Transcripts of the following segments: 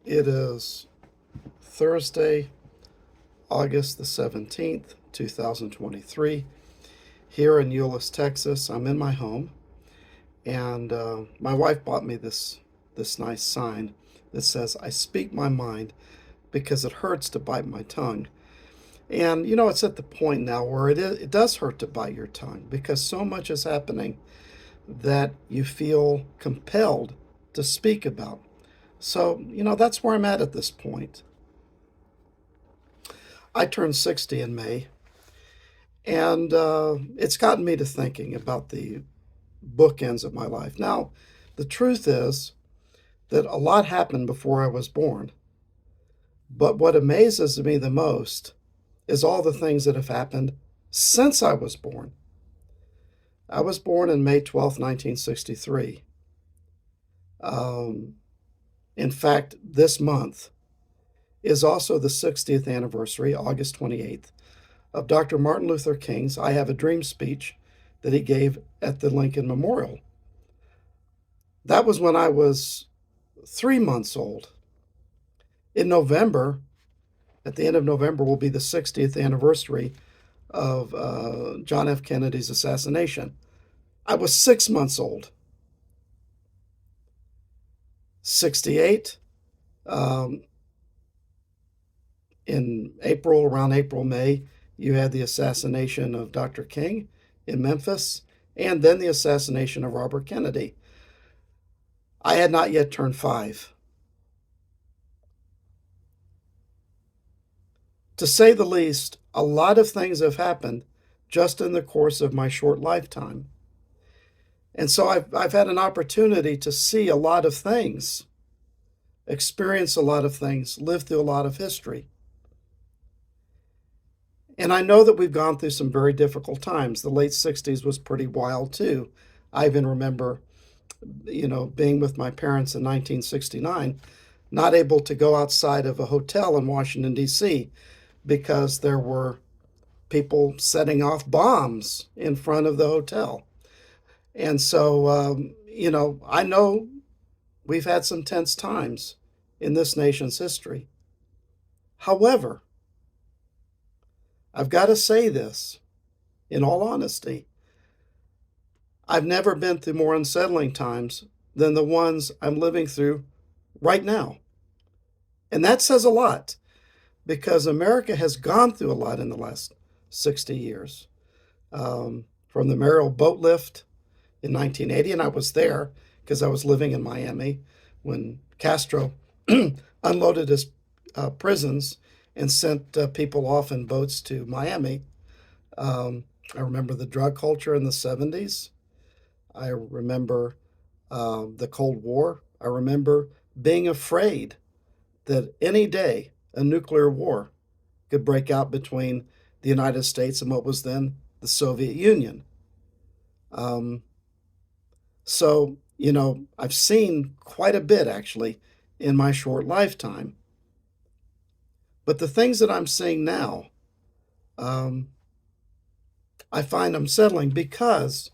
It is Thursday, August the 17th, 2023, here in Euless, Texas. I'm in my home, and my wife bought me this nice sign that says, "I speak my mind because it hurts to bite my tongue." And it's at the point now where it does hurt to bite your tongue because so much is happening that you feel compelled to speak about. So, that's where I'm at this point. I turned 60 in May, and it's gotten me to thinking about the bookends of my life. Now, the truth is that a lot happened before I was born, but what amazes me the most is all the things that have happened since I was born. I was born on May 12th, 1963. In fact, this month is also the 60th anniversary, August 28th, of Dr. Martin Luther King's I Have a Dream speech that he gave at the Lincoln Memorial. That was when I was 3 months old. In November, at the end of November, will be the 60th anniversary of John F. Kennedy's assassination. I was 6 months old. 68, in April, around April, May, you had the assassination of Dr. King in Memphis, and then the assassination of Robert Kennedy. I had not yet turned 5. To say the least, a lot of things have happened just in the course of my short lifetime. And so I've had an opportunity to see a lot of things, experience a lot of things, live through a lot of history. And I know that we've gone through some very difficult times. The late 60s was pretty wild too. I even remember, being with my parents in 1969, not able to go outside of a hotel in Washington, D.C., because there were people setting off bombs in front of the hotel. And so, I know we've had some tense times in this nation's history. However, I've got to say this in all honesty. I've never been through more unsettling times than the ones I'm living through right now. And that says a lot because America has gone through a lot in the last 60 years. From the Merrill boat lift in 1980, and I was there because I was living in Miami when Castro unloaded his prisons and sent people off in boats to Miami. I remember the drug culture in the 70s. I remember the Cold War. I remember being afraid that any day a nuclear war could break out between the United States and what was then the Soviet Union. So, I've seen quite a bit actually in my short lifetime. But the things that I'm seeing now, I find unsettling because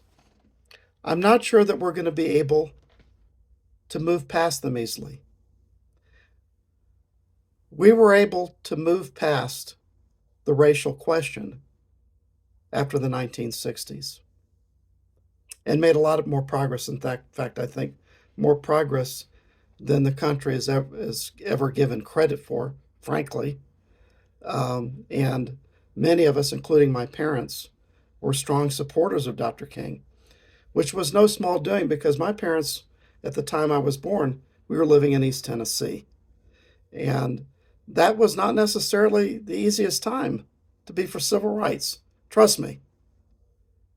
I'm not sure that we're going to be able to move past them easily. We were able to move past the racial question after the 1960s and made a lot of more progress. In fact, I think more progress than the country has ever given credit for, frankly. And many of us, including my parents, were strong supporters of Dr. King, which was no small doing because my parents, at the time I was born, we were living in East Tennessee. And that was not necessarily the easiest time to be for civil rights. Trust me.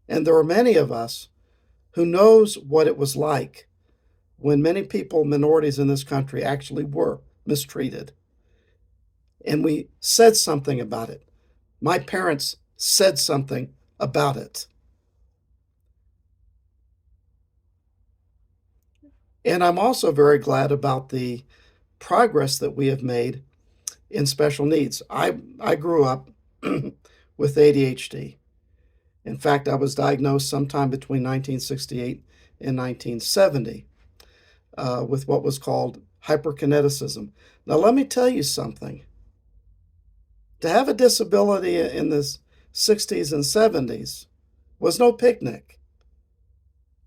And there were many of us who knows what it was like when many people, minorities in this country, actually were mistreated. And we said something about it. My parents said something about it. And I'm also very glad about the progress that we have made in special needs. I grew up with ADHD. In fact, I was diagnosed sometime between 1968 and 1970 with what was called hyperkineticism. Now, let me tell you something. To have a disability in the 60s and 70s was no picnic.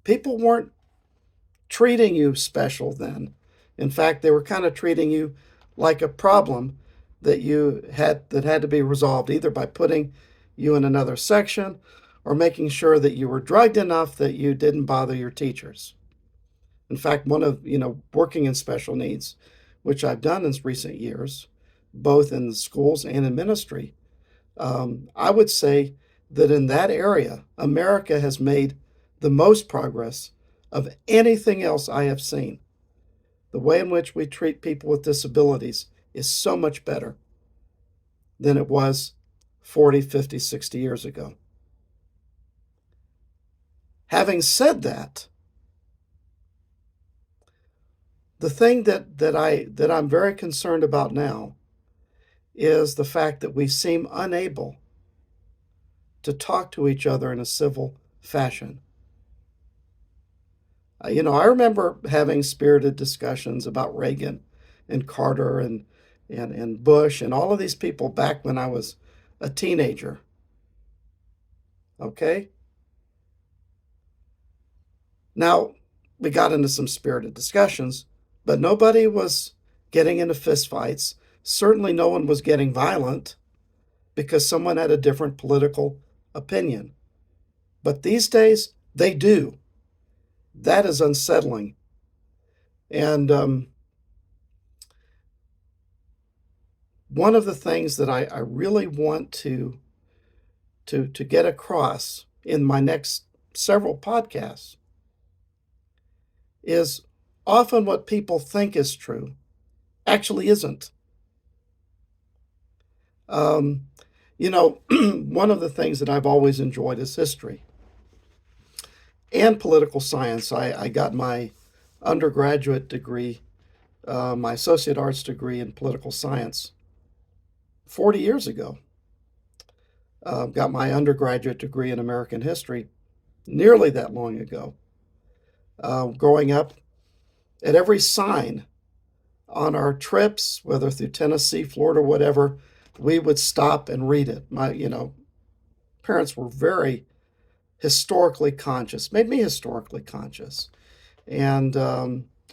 People weren't treating you special then. In fact, they were kind of treating you like a problem that had to be resolved either by putting you in another section or making sure that you were drugged enough that you didn't bother your teachers. In fact, one of, working in special needs, which I've done in recent years, both in the schools and in ministry, I would say that in that area, America has made the most progress of anything else I have seen. The way in which we treat people with disabilities is so much better than it was 40, 50, 60 years ago. Having said that, the thing that I'm very concerned about now is the fact that we seem unable to talk to each other in a civil fashion. I remember having spirited discussions about Reagan and Carter and Bush and all of these people back when I was a teenager. Okay? Now, we got into some spirited discussions, but nobody was getting into fistfights. Certainly no one was getting violent because someone had a different political opinion. But these days, they do. That is unsettling. And one of the things that I really want to get across in my next several podcasts is often what people think is true actually isn't. One of the things that I've always enjoyed is history and political science. I got my undergraduate degree, my associate arts degree in political science 40 years ago. Got my undergraduate degree in American history nearly that long ago. Growing up, at every sign on our trips, whether through Tennessee, Florida, whatever, we would stop and read it. My, parents were very historically conscious, made me historically conscious, and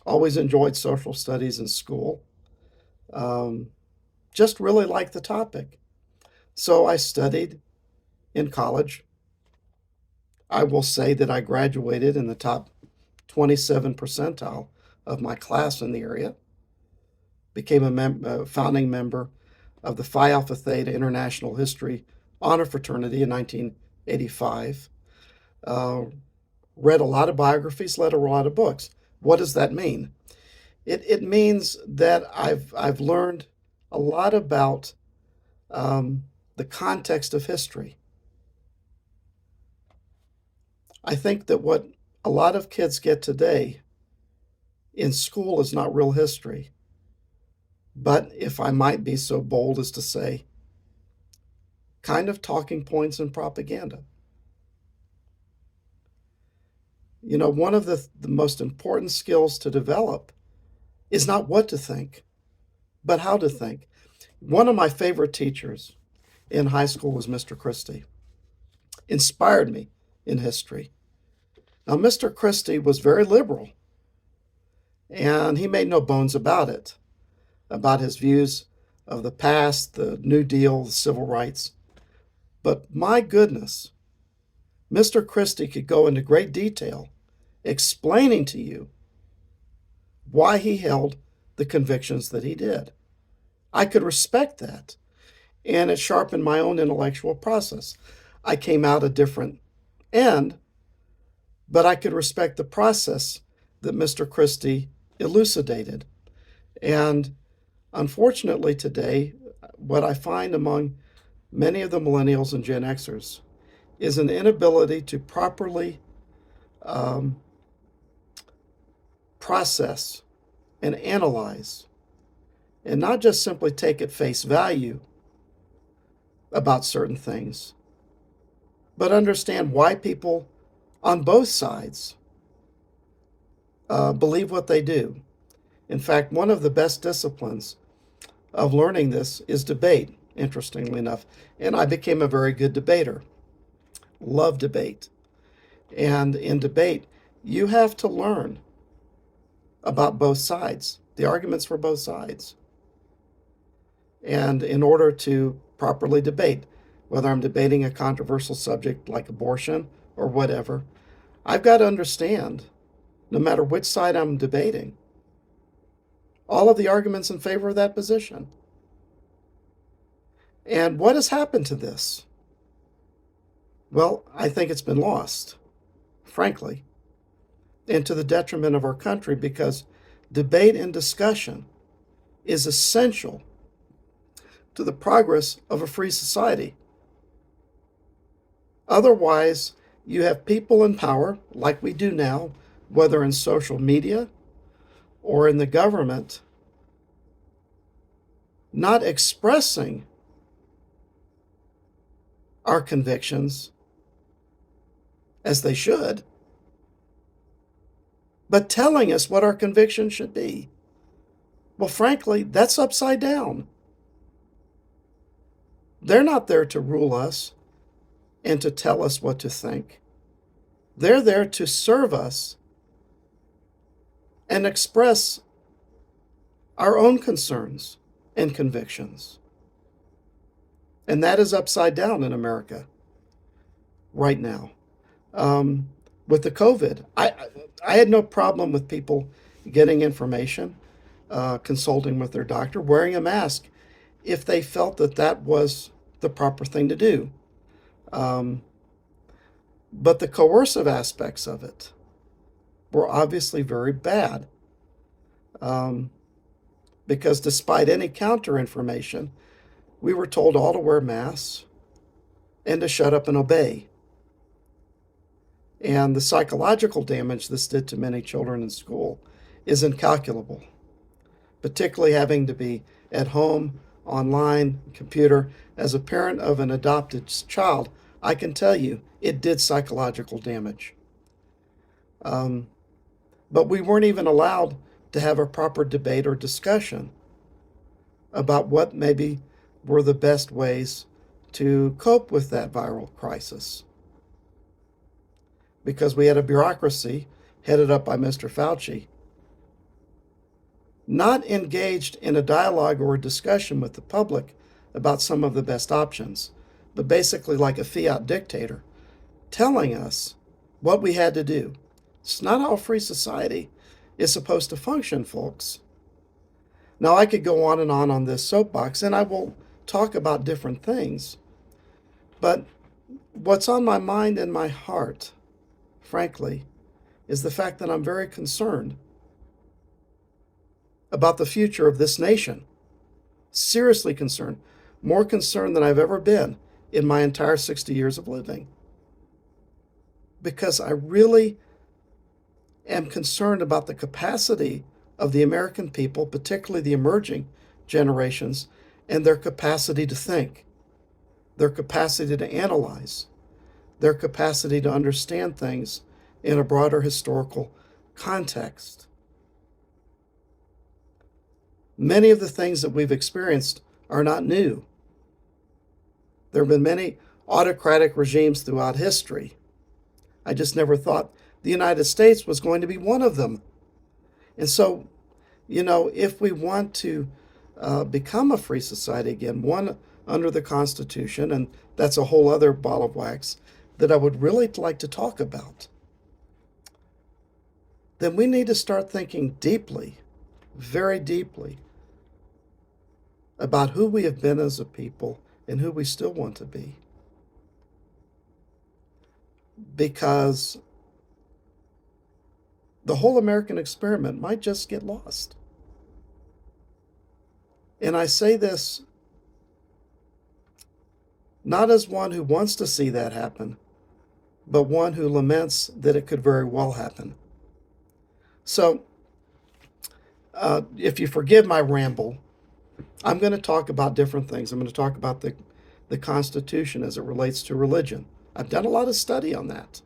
always enjoyed social studies in school. Just really liked the topic. So I studied in college. I will say that I graduated in the top 27 percentile of my class in the area. Became a founding member of the Phi Alpha Theta International History Honor Fraternity in 1985. Read a lot of biographies, read a lot of books. What does that mean? It means that I've learned a lot about the context of history. I think that what a lot of kids get today in school is not real history, but if I might be so bold as to say, kind of talking points and propaganda. One of the most important skills to develop is not what to think, but how to think. One of my favorite teachers in high school was Mr. Christie. Inspired me in history. Now, Mr. Christie was very liberal, and he made no bones about it, about his views of the past, the New Deal, the civil rights. But my goodness, Mr. Christie could go into great detail explaining to you why he held the convictions that he did. I could respect that, and it sharpened my own intellectual process. I came out a different end, but I could respect the process that Mr. Christie elucidated. And unfortunately today, what I find among many of the millennials and Gen Xers is an inability to properly process and analyze, and not just simply take at face value about certain things, but understand why people on both sides believe what they do. In fact, one of the best disciplines of learning this is debate, interestingly enough. And I became a very good debater. Love debate. And in debate, you have to learn about both sides, the arguments for both sides. And in order to properly debate, whether I'm debating a controversial subject like abortion or whatever, I've got to understand, no matter which side I'm debating, all of the arguments in favor of that position. And what has happened to this? Well, I think it's been lost, frankly, and to the detriment of our country, because debate and discussion is essential to the progress of a free society. Otherwise, you have people in power, like we do now, whether in social media or in the government, not expressing our convictions as they should, but telling us what our convictions should be. Well, frankly, that's upside down. They're not there to rule us and to tell us what to think. They're there to serve us and express our own concerns and convictions. And that is upside down in America right now. With the COVID, I had no problem with people getting information, consulting with their doctor, wearing a mask if they felt that that was the proper thing to do. But the coercive aspects of it were obviously very bad, because despite any counter information, we were told all to wear masks and to shut up and obey. And the psychological damage this did to many children in school is incalculable, particularly having to be at home, online, computer. As a parent of an adopted child, I can tell you it did psychological damage. But we weren't even allowed to have a proper debate or discussion about what maybe were the best ways to cope with that viral crisis, because we had a bureaucracy headed up by Mr. Fauci, not engaged in a dialogue or a discussion with the public about some of the best options, but basically like a fiat dictator, telling us what we had to do. It's not how a free society is supposed to function, folks. Now, I could go on this soapbox, and I will talk about different things, but what's on my mind and my heart, frankly, is the fact that I'm very concerned about the future of this nation. Seriously concerned. More concerned than I've ever been in my entire 60 years of living. Because I really am concerned about the capacity of the American people, particularly the emerging generations, and their capacity to think, their capacity to analyze, their capacity to understand things in a broader historical context. Many of the things that we've experienced are not new. There have been many autocratic regimes throughout history. I just never thought the United States was going to be one of them. And so, if we want to become a free society again, one under the Constitution, and that's a whole other ball of wax that I would really like to talk about, then we need to start thinking deeply, very deeply, about who we have been as a people and who we still want to be. Because the whole American experiment might just get lost. And I say this not as one who wants to see that happen, but one who laments that it could very well happen. So, if you forgive my ramble, I'm going to talk about different things. I'm going to talk about the Constitution as it relates to religion. I've done a lot of study on that.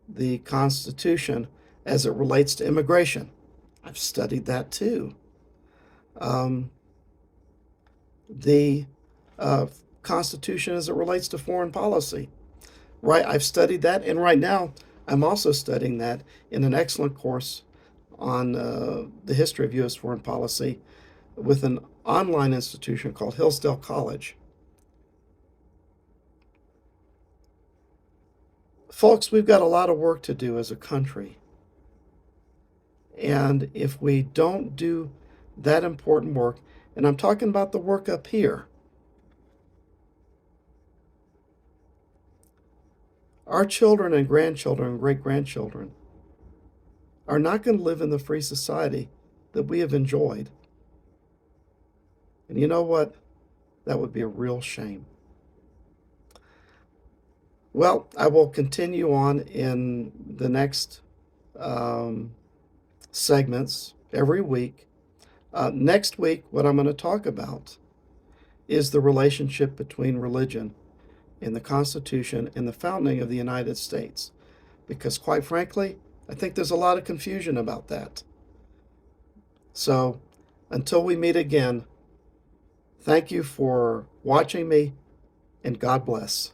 The Constitution as it relates to immigration. I've studied that too. Um, the Constitution as it relates to foreign policy. Right, I've studied that, and right now I'm also studying that in an excellent course on the history of U.S. foreign policy with an online institution called Hillsdale College. Folks, we've got a lot of work to do as a country. And if we don't do that important work, and I'm talking about the work up here, our children and grandchildren and great grandchildren are not going to live in the free society that we have enjoyed. And you know what? That would be a real shame. Well, I will continue on in the next segments every week. Next week, what I'm going to talk about is the relationship between religion and the Constitution and the founding of the United States. Because, quite frankly, I think there's a lot of confusion about that. So, until we meet again, thank you for watching me, and God bless.